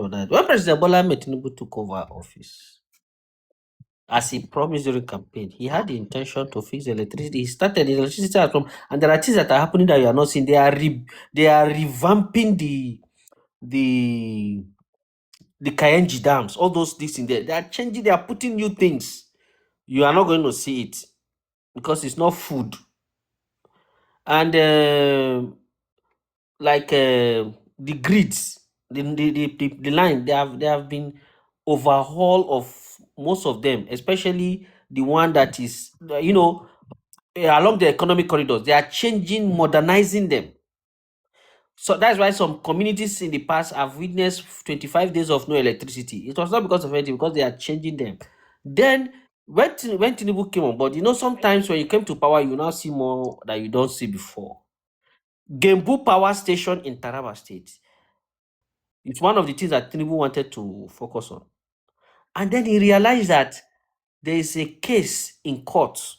modernize. When President Bola Ahmed Tinubu took over office, as he promised during campaign, he had the intention to fix the electricity. He started the electricity at home, and there are things that are happening that you are not seeing. They are revamping the the Kayenji dams, all those things in there. They are changing. They are putting new things. You are not going to see it because it's not food. And like the grids, the line, they have been overhaul of most of them, especially the one that is along the economic corridors. They are changing, modernizing them. So that's why some communities in the past have witnessed 25 days of no electricity. It was not because of anything, because they are changing them. Then when Tinubu came on board, sometimes when you came to power, you now see more that you don't see before. Gembu Power Station in Taraba State. It's one of the things that Tinubu wanted to focus on. And then he realized that there is a case in court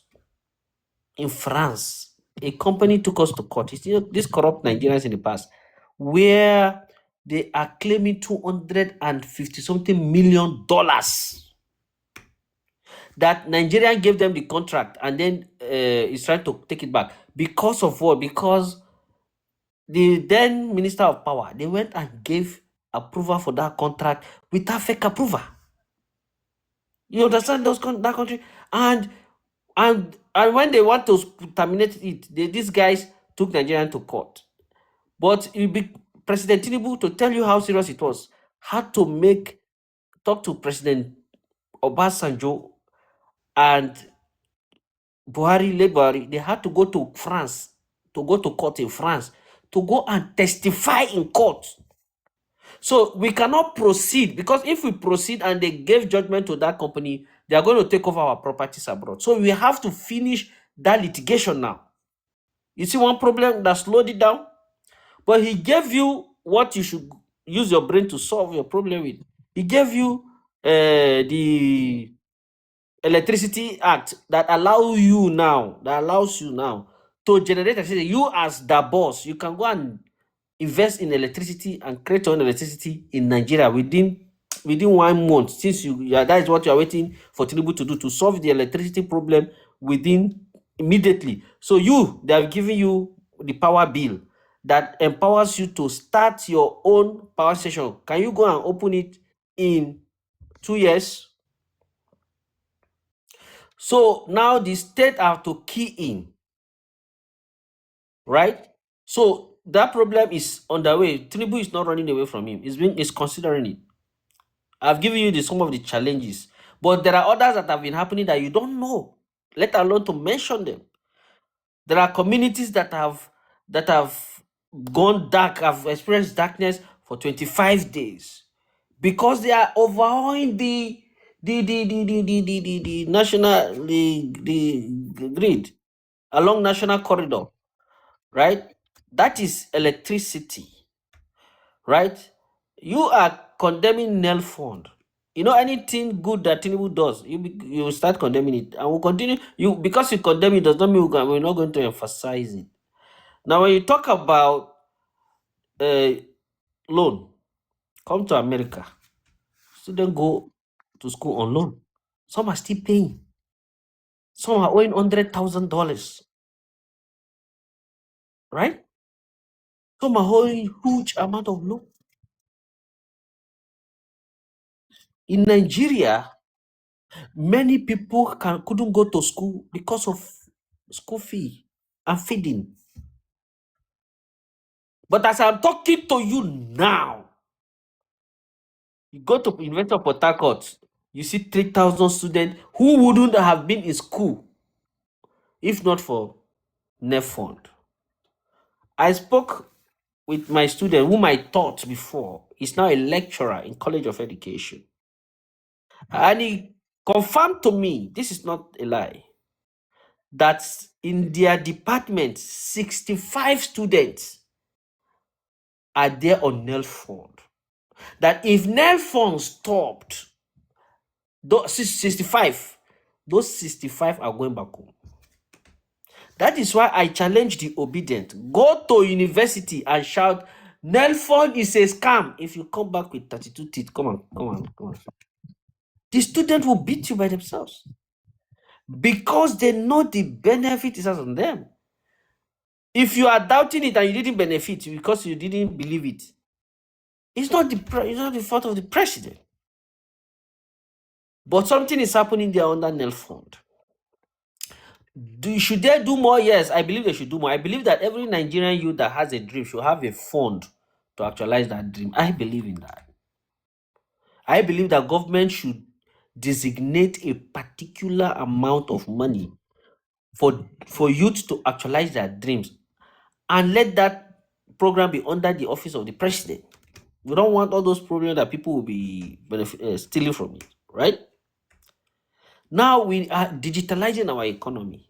in France. A company took us to court. These corrupt Nigerians in the past, where they are claiming $250 something million that Nigeria gave them the contract, and then is trying to take it back. Because of what? Because the then Minister of Power, they went and gave approval for that contract without fake approval. You understand that country? And when they want to terminate it, these guys took Nigeria to court. But President Tinubu, to tell you how serious it was, had to talk to President Obasanjo and Buhari. They had to go to France, to go to court in France, to go and testify in court. So we cannot proceed, because if we proceed and they gave judgment to that company, they are going to take over our properties abroad. So we have to finish that litigation now. You see one problem that slowed it down? But he gave you what you should use your brain to solve your problem with. He gave you the Electricity Act that allows you now to generate electricity. You as the boss, you can go and invest in electricity and create your own electricity in Nigeria within 1 month. Since that is what you are waiting for Tinubu to do, to solve the electricity problem immediately. So they have given you the power bill that empowers you to start your own power station. Can you go and open it in 2 years? So now the state have to key in, right? So that problem is on the way. Tinubu is not running away from him. He's considering it. I've given you some of the challenges, but there are others that have been happening that you don't know, let alone to mention them. There are communities that have gone dark, have experienced darkness for 25 days because they are overhauling the national grid along national corridor, right? That is electricity, right? You are condemning Nel Fund. Anything good that Tinubu does, you will start condemning it, and we'll continue. Because you condemn it does not mean we're not going to emphasize it. Now, when you talk about loan, come to America, students go to school on loan. Some are still paying. Some are owing $100,000, right? Some are owing huge amount of loan. In Nigeria, many people couldn't go to school because of school fee and feeding. But as I'm talking to you now, you go to University of Port Harcourt, you see 3,000 students who wouldn't have been in school if not for NEF Fund. I spoke with my student whom I taught before. He's now a lecturer in College of Education. And he confirmed to me, this is not a lie, that in their department, 65 students are there on NEL Fund. That if NEL Fund stopped, those 65 are going back home. That is why I challenge the obedient. Go to university and shout, Nelfund is a scam. If you come back with 32 teeth, come on, come on, come on. The student will beat you by themselves because they know the benefit is on them. If you are doubting it and you didn't benefit because you didn't believe it, it's not the fault of the president. But something is happening there under Nelfund. Should they do more? Yes, I believe they should do more. I believe that every Nigerian youth that has a dream should have a fund to actualize that dream. I believe in that. I believe that government should designate a particular amount of money for youth to actualize their dreams and let that program be under the office of the president. We don't want all those programs that people will be stealing from it, right? Now we are digitalizing our economy.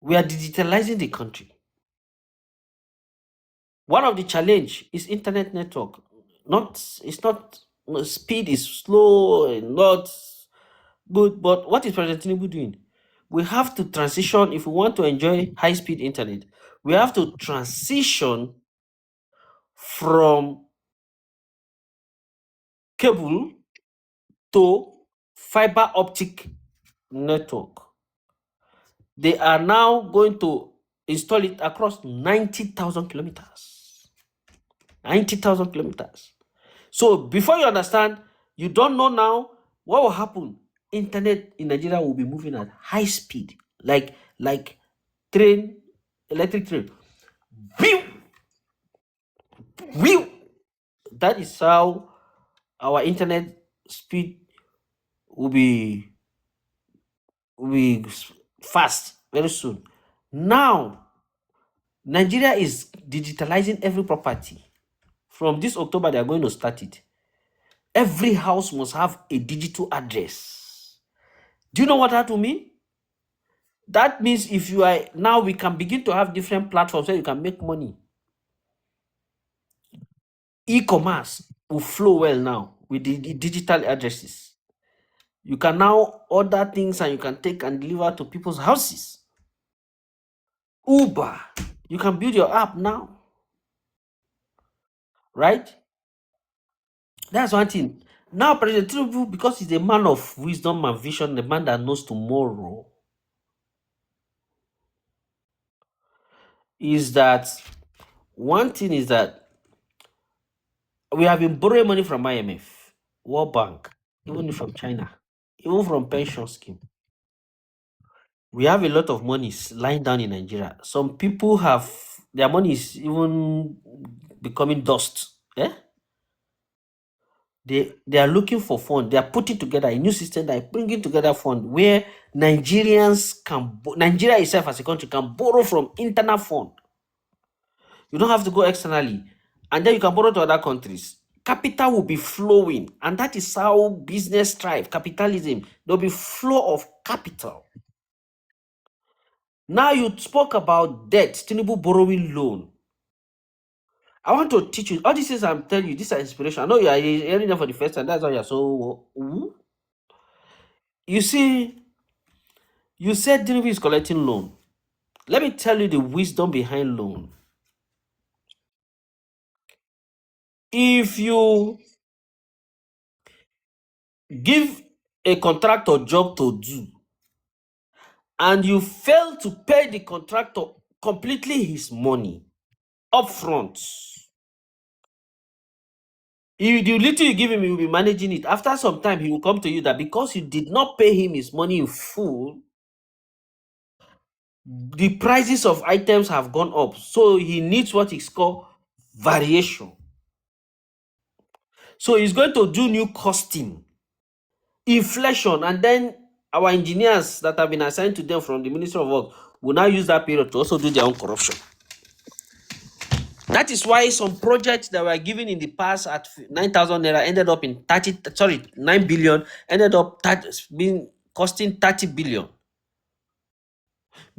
We are digitalizing the country. One of the challenge is internet network. It's not speed is slow and not good. But what is President Tinubu doing? We have to transition if we want to enjoy high-speed internet. We have to transition from cable to fiber optic network. They are now going to install it across 90,000 kilometers. 90,000 kilometers. So before you understand, you don't know now what will happen. Internet in Nigeria will be moving at high speed, like train, electric train. Whew! Whew! That is how our internet speed will be fast very soon. Now, Nigeria is digitalizing every property. From this October, they are going to start it. Every house must have a digital address. Do you know what that will mean? That means if you are now, we can begin to have different platforms where you can make money. E-commerce will flow well now with the digital addresses. You can now order things and you can take and deliver to people's houses. Uber, you can build your app now, right? That's one thing. Now, President Tinubu, because he's a man of wisdom and vision, the man that knows tomorrow, is that one thing is that we have been borrowing money from IMF, World Bank, even from China, even from pension scheme. We have a lot of money lying down in Nigeria. Some people have their money is even becoming dust. Eh? They are looking for fund. They are putting together a new system that is bringing together fund where Nigerians can Nigeria itself as a country can borrow from internal fund. You don't have to go externally, and then you can borrow to other countries. Capital will be flowing, and that is how business thrive. Capitalism, there will be flow of capital. Now you spoke about debt, Tinubu borrowing loan. I want to teach you all these things. I'm telling you, these are inspiration. I know you are hearing them for the first time. That's why you're so. You see, you said Tinubu is collecting loan. Let me tell you the wisdom behind loan. If you give a contractor job to do, and you fail to pay the contractor completely his money upfront, the little you give him, he will be managing it. After some time, he will come to you that because you did not pay him his money in full, the prices of items have gone up. So he needs what is called variation. So he's going to do new costing, inflation, and then our engineers that have been assigned to them from the Ministry of Work will now use that period to also do their own corruption. That is why some projects that were given in the past at 9,000 naira ended up in 9 billion, ended up being costing 30 billion.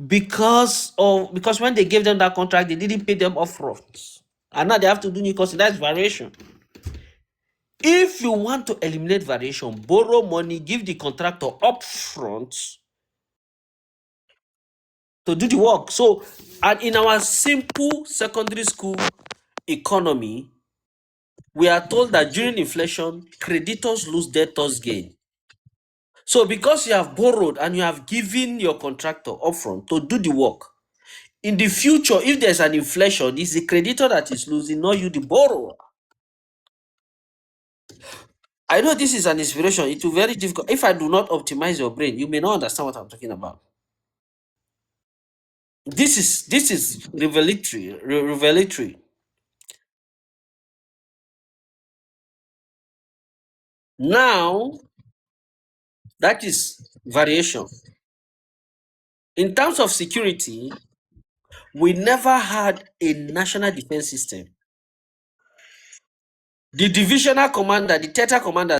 Because when they gave them that contract, they didn't pay them upfront. And now they have to do new costing. That's variation. If you want to eliminate variation, borrow money, give the contractor upfront to do the work. So, and in our simple secondary school economy, we are told that during inflation, creditors lose, debtors gain. So because you have borrowed and you have given your contractor upfront to do the work, in the future, if there's an inflation, it's the creditor that is losing, not you, the borrower. I know this is an inspiration. It will be very difficult. If I do not optimize your brain, you may not understand what I'm talking about. This is revelatory. Revelatory. Now, that is variation. In terms of security, we never had a national defense system. The divisional commander, the theater commander